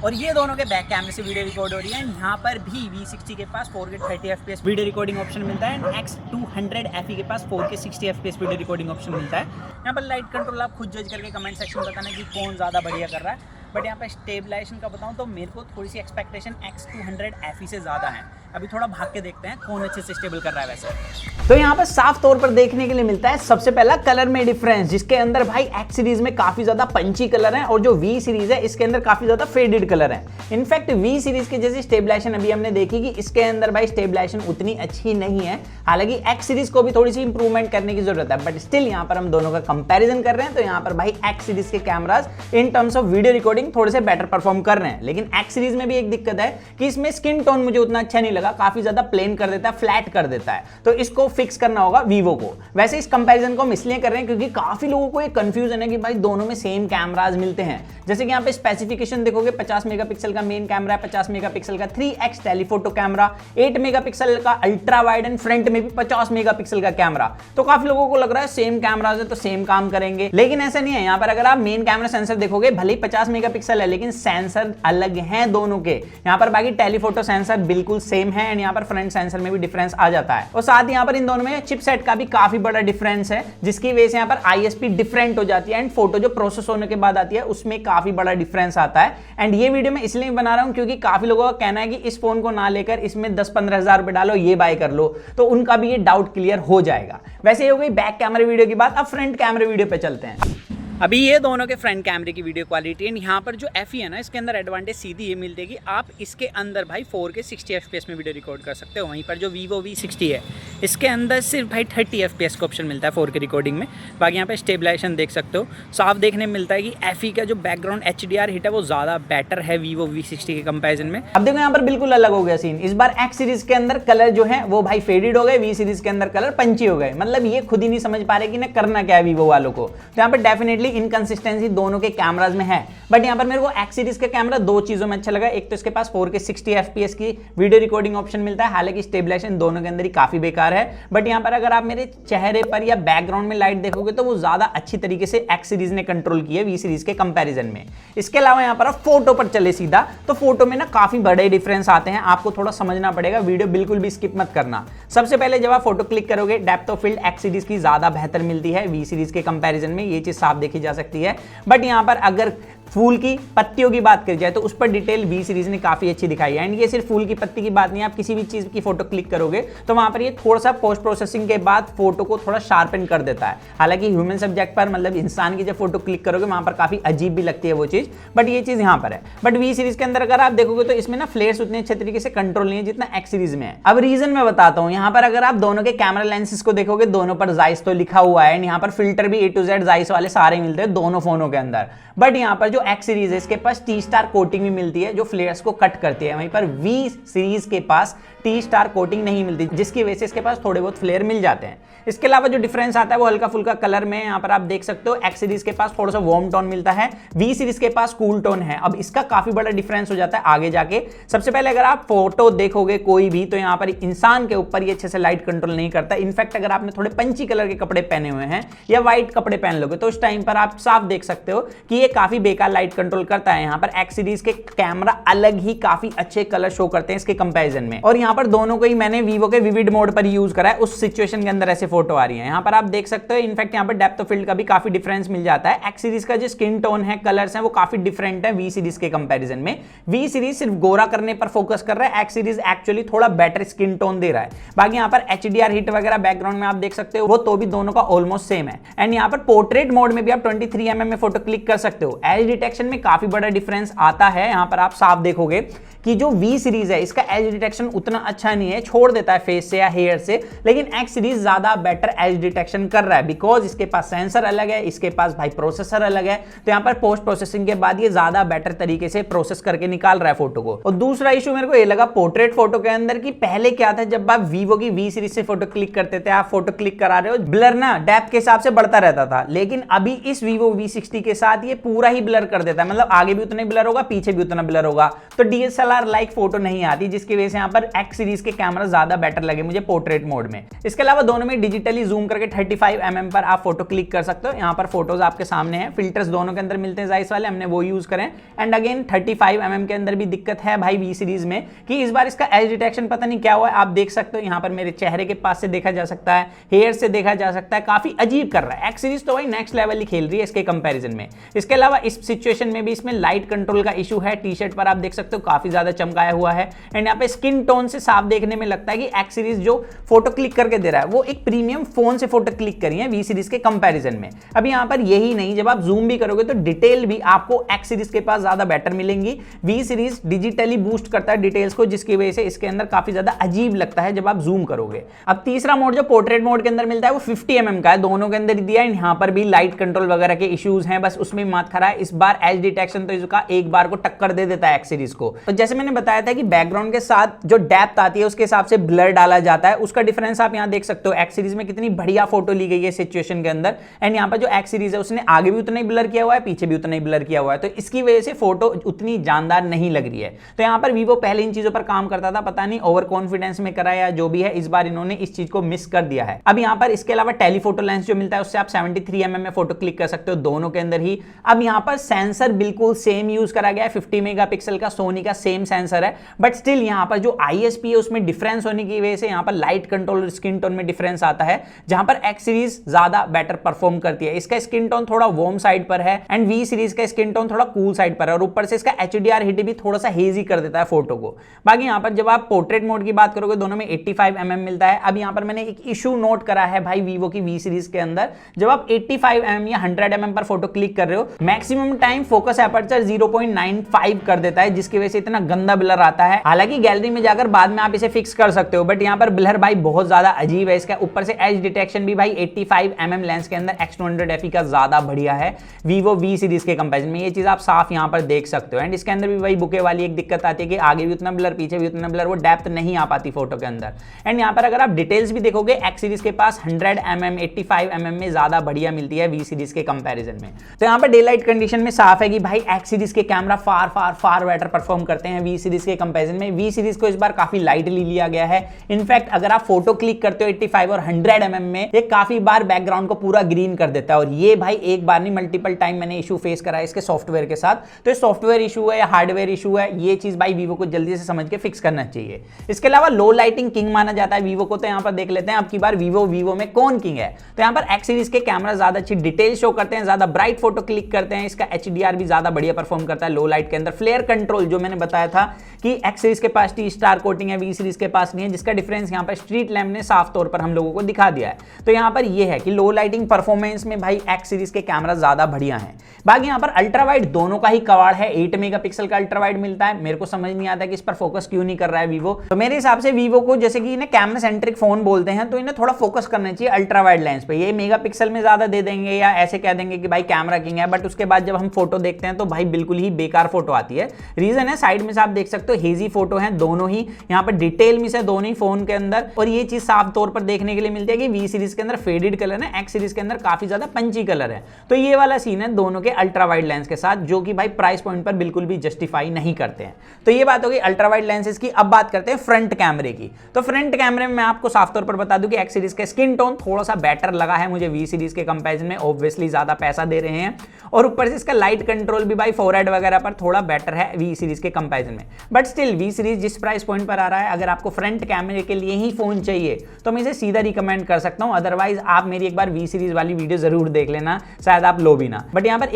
और ये दोनों के बैक कैमरे से वीडियो रिकॉर्ड हो रही है। यहाँ पर भी V60 के पास 4K 30 FPS video recording option मिलता है एंड X200 FE के पास 4K 60 FPS video recording option मिलता है। यहाँ पर लाइट कंट्रोल आप खुद जज करके कमेंट सेक्शन में बताना कि कौन ज़्यादा बढ़िया कर रहा है। बट यहाँ पर स्टेबलाइजेशन का बताऊँ तो मेरे को थोड़ी सी एक्सपेक्टेशन X200 FE से ज़्यादा है। अभी थोड़ा भाग के देखते हैं कौन अच्छे से स्टेबल कर रहा है। वैसे तो यहाँ पर साफ तौर पर देखने के लिए मिलता है सबसे पहला कलर में डिफरेंस, जिसके अंदर भाई X सीरीज में काफी ज्यादा पंची कलर है और जो V सीरीज है इसके अंदर काफी ज्यादा फेडेड कलर है। इनफैक्ट V सीरीज के जैसी स्टेबलाइजेशन अभी हमने देखी कि इसके अंदर भाई स्टेबलाइजेशन उतनी अच्छी नहीं है। हालांकि X सीरीज को भी थोड़ी सी इंप्रूवमेंट करने की जरूरत है, बट स्टिल यहाँ पर हम दोनों का कंपेरिजन कर रहे हैं तो यहाँ पर भाई X सीरीज के cameras in terms of video recording थोड़े से बेटर परफॉर्म कर रहे हैं। लेकिन X सीरीज में भी एक दिक्कत है कि इसमें स्किन टोन मुझे उतना अच्छा नहीं लगा, काफी ज्यादा प्लेन कर देता है, फ्लैट कर देता है, तो इसको फिक्स करना होगा वीवो को। वैसे इस कंपैरिजन को हम इसलिए कर रहे हैं क्योंकि काफी लोगों को एक कंफ्यूजन है कि भाई दोनों में सेम कैमराज मिलते हैं। जैसे कि यहाँ पे स्पेसिफिकेशन देखोगे 50 मेगापिक्सल का मेन कैमरा है, 50 मेगापिक्सल का 3x टेलीफोटो कैमरा, 8 मेगापिक्सल का अल्ट्रा वाइड एंड फ्रंट में भी 50 मेगापिक्सल का कैमरा। तो काफी लोगों को लग रहा है सेम कैमराज है तो सेम काम करेंगे, लेकिन ऐसा नहीं है। यहाँ पर अगर आप मेन कैमरा सेंसर देखोगे भले ही 50 मेगापिक्सल है लेकिन सेंसर अलग हैं दोनों के। यहाँ पर बाकी टेलीफोटो सेंसर बिल्कुल सेम है एंड यहाँ पर फ्रंट सेंसर में भी डिफरेंस आ जाता है। और साथ ही यहाँ पर इन दोनों में चिपसेट का भी काफी बड़ा डिफरेंस है, जिसकी वजह से यहाँ पर ISP डिफरेंट हो जाती है एंड फोटो जो प्रोसेस होने के बाद आती है उसमें काफी बड़ा डिफरेंस आता है। एंड ये वीडियो मैं इसलिए बना रहा हूं क्योंकि काफी लोगों का कहना है कि इस फोन को ना लेकर इसमें 10-15 हजार रुपए डालो, ये बाय कर लो, तो उनका भी ये डाउट क्लियर हो जाएगा। वैसे ये हो गई बैक कैमरे वीडियो की बात। अब फ्रंट कैमरे वीडियो पे चलते हैं। अभी ये दोनों के फ्रंट कैमरे की वीडियो क्वालिटी एंड यहाँ पर जो FE है ना, इसके अंदर एडवांटेज सीधी ये मिलती है कि आप इसके अंदर भाई 4K 60 FPS में वीडियो रिकॉर्ड कर सकते हो। वहीं पर जो Vivo V60 है इसके अंदर सिर्फ भाई 30 FPS का ऑप्शन मिलता है 4K रिकॉर्डिंग में। बाकी यहाँ पर स्टेबलाइजेशन देख सकते हो, साफ देखने में मिलता है कि FE का जो बैकग्राउंड HDR हिट है वो ज़्यादा बेटर है Vivo V60 के कंपेरिजन में। अब देखो यहाँ पर बिल्कुल अलग हो गया सीन। इस बार X सीरीज के अंदर कलर जो है वो भाई फेडेड हो गए, V सीरीज के अंदर कलर पंची हो गए। मतलब ये खुद ही नहीं समझ पा रहे कि ना करना क्या है Vivo वालों को। तो यहाँ पर डेफिनेटली इनकंसिस्टेंसी दोनों के कैमराज में है। बट यहाँ पर मेरे को X सीरीज का कैमरा दो चीजों में अच्छा लगा। एक तो इसके पास 4K 60 FPS की वीडियो रिकॉर्डिंग ऑप्शन मिलता है, हालांकि स्टेबलाइजेशन दोनों के अंदर ही काफी बेकार है। बट यहाँ पर अगर आप मेरे चेहरे पर या बैकग्राउंड में लाइट देखोगे तो वो ज्यादा अच्छी तरीके से X सीरीज ने कंट्रोल की है V सीरीज के कंपैरिजन में। इसके अलावा यहाँ पर आप फोटो पर चले सीधा, तो फोटो में ना काफी बड़े डिफरेंस आते हैं, आपको थोड़ा समझना पड़ेगा, वीडियो बिल्कुल भी स्किप मत करना। सबसे पहले जब आप फोटो क्लिक करोगे depth of field X series की ज्यादा बेहतर मिलती है V सीरीज के कंपैरिजन में, ये चीज साफ देखी जा सकती है। बट यहाँ पर अगर फूल की पत्तियों की बात करी जाए तो उस पर डिटेल V सीरीज ने काफी अच्छी दिखाई है। एंड ये सिर्फ फूल की पत्ती की बात नहीं है, आप किसी भी चीज की फोटो क्लिक करोगे तो वहां पर ये थोड़ा सा पोस्ट प्रोसेसिंग के बाद फोटो को थोड़ा शार्पन कर देता है। हालांकि ह्यूमन सब्जेक्ट पर मतलब इंसान की जब फोटो क्लिक करोगे वहां पर काफी अजीब भी लगती है वो चीज, बट ये चीज यहाँ पर है। बट V सीरीज के अंदर अगर आप देखोगे तो इसमें ना फ्लेयर्स उतने अच्छे तरीके से कंट्रोल नहीं है जितना X सीरीज में है। अब रीजन मैं बताता हूँ। यहाँ पर अगर आप दोनों के कैमरा लेंसेज को देखोगे दोनों पर Zeiss तो लिखा हुआ है, यहाँ पर फिल्टर भी A to Z Zeiss वाले सारे मिलते हैं दोनों फोनों के अंदर। बट यहाँ पर जो X सीरीज है इसके पास T-स्टार कोटिंग भी मिलती है जो फ्लेयर्स को कट करती है, वहीं पर V सीरीज के पास T-स्टार कोटिंग नहीं मिलती, जिसकी वजह से इसके पास थोड़े बहुत फ्लेयर मिल जाते हैं। इसके अलावा जो डिफरेंस आता है वो हल्का फुल्का कलर में यहाँ पर आप देख सकते हो। X सीरीज के पास थोड़ा सा वार्म टोन मिलता है, V सीरीज के पास कूल टोन है। अब इसका काफी बड़ा डिफरेंस हो जाता है आगे जाके। सबसे पहले अगर आप फोटो देखोगे कोई भी तो यहाँ पर इंसान के ऊपर ये अच्छे से लाइट कंट्रोल नहीं करता। इनफैक्ट अगर आपने थोड़े पंची कलर के कपड़े पहने हुए हैं या व्हाइट कपड़े पहन लोगे तो उस टाइम पर आप साफ देख सकते हो कि ये काफी बेकार लाइट कंट्रोल करता है। यहाँ पर X सीरीज के कैमरा अलग ही काफी अच्छे कलर शो करते हैं इसके कंपैरिजन में। और यहाँ पर दोनों को ही मैंने Vivo के विविड मोड पर यूज करा है, उस सिचुएशन के अंदर ऐसे फोटो आ रही है। यहाँ पर आप देख सकते हो इनफैक्ट यहाँ पर डेप्थ ऑफ फील्ड का भी काफी डिफरेंस मिल जाता है। X सीरीज का जो स्किन टोन है, कलर्स हैं, वो काफी डिफरेंट है V सीरीज के कंपैरिजन में। V सीरीज सिर्फ गोरा करने पर फोकस कर रहा है, X सीरीज एक्चुअली थोड़ा बेटर स्किन टोन दे रहा है। बाकी यहाँ पर HDR हिट वगैरह बैकग्राउंड में आप देख सकते हो वो तो भी दोनों का ऑलमोस्ट सेम है। एंड यहाँ पर पोर्ट्रेट मोड में भी आप 23mm में फोटो क्लिक कर सकते हो। एज डिटेक्शन में काफी बड़ा डिफरेंस आता है। यहाँ पर आप साफ देखोगे कि जो V सीरीज है इसका एज डिटेक्शन उतना अच्छा नहीं है, छोड़ देता है फेस से या हेयर से, लेकिन X सीरीज ज्यादा बेटर एज डिटेक्शन कर रहा है बिकॉज इसके पास सेंसर अलग है, इसके पास भाई प्रोसेसर अलग है। तो यहाँ पर पोस्ट प्रोसेसिंग के बाद ये ज्यादा बेटर तरीके से प्रोसेस करके निकाल रहा है फोटो को। और दूसरा इशू मेरे को ये लगा पोर्ट्रेट फोटो के अंदर कि पहले क्या था, जब आप Vivo की V सीरीज से फोटो क्लिक करते थे, आप फोटो क्लिक करा रहे हो, ब्लर ना डेप्थ के हिसाब से बढ़ता रहता था, लेकिन अभी इस Vivo V60 के साथ ये पूरा ही ब्लर ब्लर कर देता है, मतलब आगे भी उतना ही ब्लर होगा, पीछे भी उतना ब्लर होगा, तो DSLR लाइक फोटो नहीं आती, जिसकी वजह से यहाँ पर X सीरीज के कैमरा ज्यादा बेटर लगे मुझे पोर्ट्रेट मोड में। इसके अलावा दोनों में डिजिटली जूम करके 35 mm पर आप फोटो क्लिक कर सकते हो। यहाँ पर फोटोज आपके सामने हैं, फिल्टर्स दोनों के अंदर मिलते हैं जाइस वाले, हमने वो यूज करें। एंड अगेन 35 mm के अंदर भी दिक्कत है भाई V सीरीज में कि इस बार इसका एज डिटेक्शन पता नहीं क्या हुआ है, आप देख सकते हो यहाँ पर मेरे चेहरे के पास से देखा जा सकता है, हेयर से देखा जा सकता है, काफी अजीब कर रहा है। X सीरीज तो भाई नेक्स्ट लेवल ही खेल रही है इसके कंपैरिजन में। इसके अलावा इस सिचुएशन में भी इसमें लाइट कंट्रोल का इशू है, टी शर्ट पर आप देख सकते हो काफी ज्यादा चमकाया हुआ है। एंड यहाँ पे स्किन टोन से साफ देखने में लगता है कि X सीरीज जो फोटो क्लिक करके दे रहा है वो एक प्रीमियम फोन से फोटो क्लिक करी है V सीरीज के कंपैरिजन में। अब यहाँ पर यही नहीं, जब आप जूम भी करोगे तो डिटेल भी आपको X सीरीज के पास ज्यादा बेटर मिलेंगी। V सीरीज डिजिटली बूस्ट करता है डिटेल्स को, जिसकी वजह से इसके अंदर काफी ज्यादा अजीब लगता है जब आप जूम करोगे। अब तीसरा मोड जो पोर्ट्रेट मोड के अंदर मिलता है वो 50 mm का है, दोनों के अंदर दिया है। यहाँ पर भी लाइट कंट्रोल वगैरह के इश्यूज हैं, बस उसमें मात खरा है। इस बार एज डिटेक्शन तो इसका एक बार को टक्कर दे देता है X सीरीज को। तो जैसे मैंने बताया था कि बैकग्राउंड के साथ जो डेप्थ आती है उसके हिसाब से ब्लर डाला जाता है, उसका डिफरेंस आप यहाँ देख सकते हो। X सीरीज में कितनी बढ़िया फोटो ली गई है सिचुएशन के अंदर, एंड यहाँ पर जो X सीरीज है उसने आगे भी उतना ही ब्लर किया हुआ है, पीछे भी उतना ही ब्लर किया हुआ है, तो इसकी वजह से फोटो उतनी जानदार नहीं लग रही है। तो यहाँ पर वीवो पहले इन चीजों पर काम करता था, पता नहीं ओवर कॉन्फिडेंस में करा या जो भी है, इस बार इन्होंने इस चीज को मिस कर दिया है। अब यहाँ पर इसके अलावा टेलीफोटो लेंस जो मिलता है उससे आप 73 mm में फोटो क्लिक कर सकते हो दोनों के अंदर ही। अब यहाँ पर सेंसर बिल्कुल सेम यूज करा गया है, 50 मेगापिक्सल का सोनी का सेम सेंसर है, बट स्टिल यहाँ पर जो ISP है उसमें डिफरेंस होने की वजह से यहाँ पर लाइट कंट्रोल और स्किन टोन में डिफरेंस आता है, जहां पर X सीरीज ज्यादा बेटर परफॉर्म करती है। इसका स्किन टोन थोड़ा वार्म साइड पर है एंड V सीरीज का स्किन टोन थोड़ा कूल साइड पर है, और ऊपर से इसका HDR हिट भी थोड़ा सा हेजी कर देता है फोटो को। बाकी यहाँ पर जब आप पोर्ट्रेट मोड की बात करोगे दोनों में 85 mm मिलता है। अब यहाँ पर मैंने एक इशू नोट करा है भाई वीवो की V सीरीज के अंदर, जब आप 85 mm या 100 mm पर फोटो क्लिक कर रहे हो, मैक्सिमम टाइम फोकस एपर्चर 0.95 कर देता है, जिसकी वजह से इतना गंदा ब्लर आता है। हालांकि गैलरी में जाकर बाद में आप इसे फिक्स कर सकते हो, बट यहाँ पर ब्लर भाई बहुत ज्यादा अजीब है इसका। ऊपर से एज डिटेक्शन भी भाई 85 mm लेंस के अंदर X200 FE का ज्यादा बढ़िया है वीवो V सीरीज के कंपैरिजन में, ये चीज आप साफ यहाँ पर देख सकते हो। एंड इसके अंदर भी भाई बुके वाली एक दिक्कत आती है कि आगे भी उतना ब्लर, पीछे भी उतना ब्लर, वो डेप्थ नहीं आ पाती फोटो के अंदर। एंड यहाँ पर अगर आप डिटेल्स भी देखोगे X सीरीज के पास 100 mm 85 mm में ज्यादा बढ़िया मिलती है V सीरीज के कंपैरिजन में। तो यहाँ पर डे लाइट कंडीशन में साफ है कि भाई X सीरीज के कैमरा फार बेटर परफॉर्म करते हैं V सीरीज के कंपैरिजन में। V सीरीज को इस बार काफी लाइटली लिया गया है। इनफैक्ट अगर आप फोटो क्लिक करते हो 85 और 100 mm में, ये काफी बार बैकग्राउंड को पूरा ग्रीन कर देता है, और ये भाई एक बार नहीं मल्टीपल टाइम मैंने इशू फेस करा है इसके सॉफ्टवेयर के साथ। तो ये सॉफ्टवेयर इशू है या हार्डवेयर इशू है, ये चीज भाई वीवो को जल्दी से समझ के फिक्स करना चाहिए। इसके अलावा लो लाइटिंग किंग माना जाता है वीवो को, तो यहाँ पर देख लेते हैं अब की बार वीवो में कौन किंग है। तो यहाँ पर X सीरीज के कैमरा ज्यादा अच्छी डिटेल शो करते हैं, ज्यादा ब्राइट फोटो क्लिक करते हैं, इसका HDR भी ज्यादा बढ़िया परफॉर्म करता है लो लाइट के अंदर। फ्लेयर कंट्रोल जो मैंने बताया था कि X सीरीज के पास T स्टार कोटिंग है, V सीरीज के पास नहीं है, जिसका डिफरेंस यहाँ पर स्ट्रीट लैम्प ने साफ तौर पर हम लोगों को दिखा दिया है। तो यहाँ पर ये है कि लो लाइटिंग परफॉर्मेंस में भाई X सीरीज के कैमरा ज्यादा बढ़िया हैं। बाकी यहाँ पर अल्ट्रा वाइड दोनों का ही कवाड़ है, 8 मेगापिक्सल का अल्ट्रा वाइड मिलता है। मेरे को समझ नहीं आता कि इस पर फोकस क्यों नहीं कर रहा है वीवो। तो मेरे हिसाब से वीवो को, जैसे कि इन्हें कैमरा सेंट्रिक फोन बोलते हैं, तो इन्हें थोड़ा फोकस करना चाहिए अल्ट्रा वाइड लेंस पे। ये मेगापिक्सल में ज्यादा दे देंगे या ऐसे कह देंगे कि भाई कैमरा किंग है, बट उसके बाद जब हम फोटो देखते हैं तो भाई बिल्कुल ही बेकार फोटो आती है। रीजन है साइड में से आप देख सकते हो हेजी फोटो है दोनों ही, यहाँ पर डिटेल मिस है दोनों ही फोन के अंदर, और ये चीज साफ तौर पर देखने के लिए मिलती है कि V सीरीज के अंदर फेडेड कलर है, X सीरीज के अंदर काफी ज्यादा पंची कलर है। तो ये वाला सीन है दोनों के अल्ट्रा वाइड लेंस के साथ, जो कि भाई प्राइस पॉइंट पर बिल्कुल भी जस्टिफाई नहीं करते हैं। तो ये बात होगी अल्ट्रा वाइड लेंसेज की। अब बात करते हैं फ्रंट कैमरे की। तो फ्रंट कैमरे में मैं आपको साफ तौर पर बता दूं कि X सीरीज का स्किन टोन थोड़ा सा बेटर लगा है मुझे V सीरीज के कंपैरिजन में। ऑब्वियसली ज्यादा पैसा दे रहे हैं, और ऊपर से इसका लाइट कंट्रोल भी भाई फोरहेड वगैरह पर थोड़ा बेटर है V सीरीज के कंपैरिजन में। बट स्टिल V सीरीज जिस प्राइस पॉइंट पर आ रहा है, अगर आपको फ्रंट कैमरे के लिए ही फोन चाहिए तो मैं इसे सीधा रिकमेंड कर सकता हूं। अदरवाइज आप मेरी एक बार V सीरीज वाली वीडियो जरूर देख लेना, शायद आप लो भी ना। बट यहाँ पर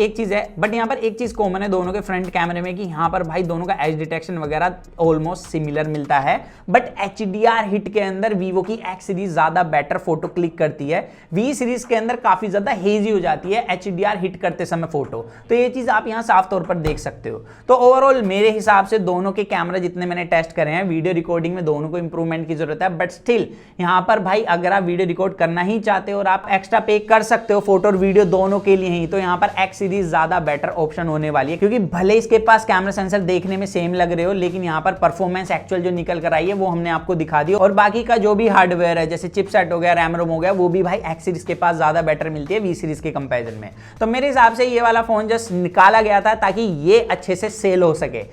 एक चीज कॉमन है दोनों के फ्रंट कैमरे में कि यहाँ पर भाई दोनों का एज डिटेक्शन वगैरह ऑलमोस्ट सिमिलर मिलता है, बट HDR हिट के अंदर वीवो की X सीरीज ज्यादा बेटर फोटो क्लिक करती है। V सीरीज के अंदर काफी ज्यादा हेजी हो जाती है HDR हिट करते समय फोटो। तो ये चीज आप यहाँ साफ तौर पर देख सकते हो। तो ओवरऑल मेरे हिसाब से दोनों के कैमरा जितने मैंने टेस्ट करे हैं, वीडियो रिकॉर्डिंग में दोनों को इंप्रूवमेंट की जरूरत है, बट स्टिल यहाँ पर भाई अगर आप वीडियो रिकॉर्ड करना ही चाहते हो और आप एक्स्ट्रा पे कर सकते हो फोटो और वीडियो दोनों के लिए ही, तो यहाँ पर एक्स सीरीज ज्यादा बेटर ऑप्शन होने वाली है। क्योंकि भले इसके पास कैमरा सेंसर देखने में सेम लग रहे हो, लेकिन यहाँ पर परफॉर्मेंस एक्चुअल जो निकल कर आई है वो हमने आपको दिखा दी। और बाकी का जो भी हार्डवेयर है, जैसे चिपसेट हो गया, रैम रोम हो गया, वो भी भाई एक्स सीरीज के पास ज्यादा बेटर मिलती है वी सीरीज के कंपैरिजन में। तो मेरे हिसाब से ये वाला फोन जस्ट निकाला गया था ताकि ये अच्छे से सेल हो सके।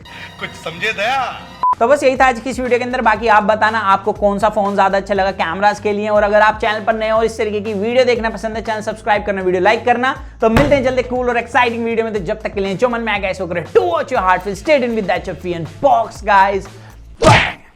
कुछ समझे दया। तो बस यही था आज की इस वीडियो के अंदर। बाकी आप बताना आपको कौन सा फोन ज्यादा अच्छा लगा कैमरास के लिए, और अगर आप चैनल पर नए हो, इस तरीके की वीडियो देखना पसंद है, चैनल सब्सक्राइब करना, वीडियो लाइक करना। तो मिलते हैं जल्दी कूल और एक्साइटिंग वीडियो में। तो जब तक के लिए जो मन में आ गया, सो करें to watch your heart, stay in with that box guys.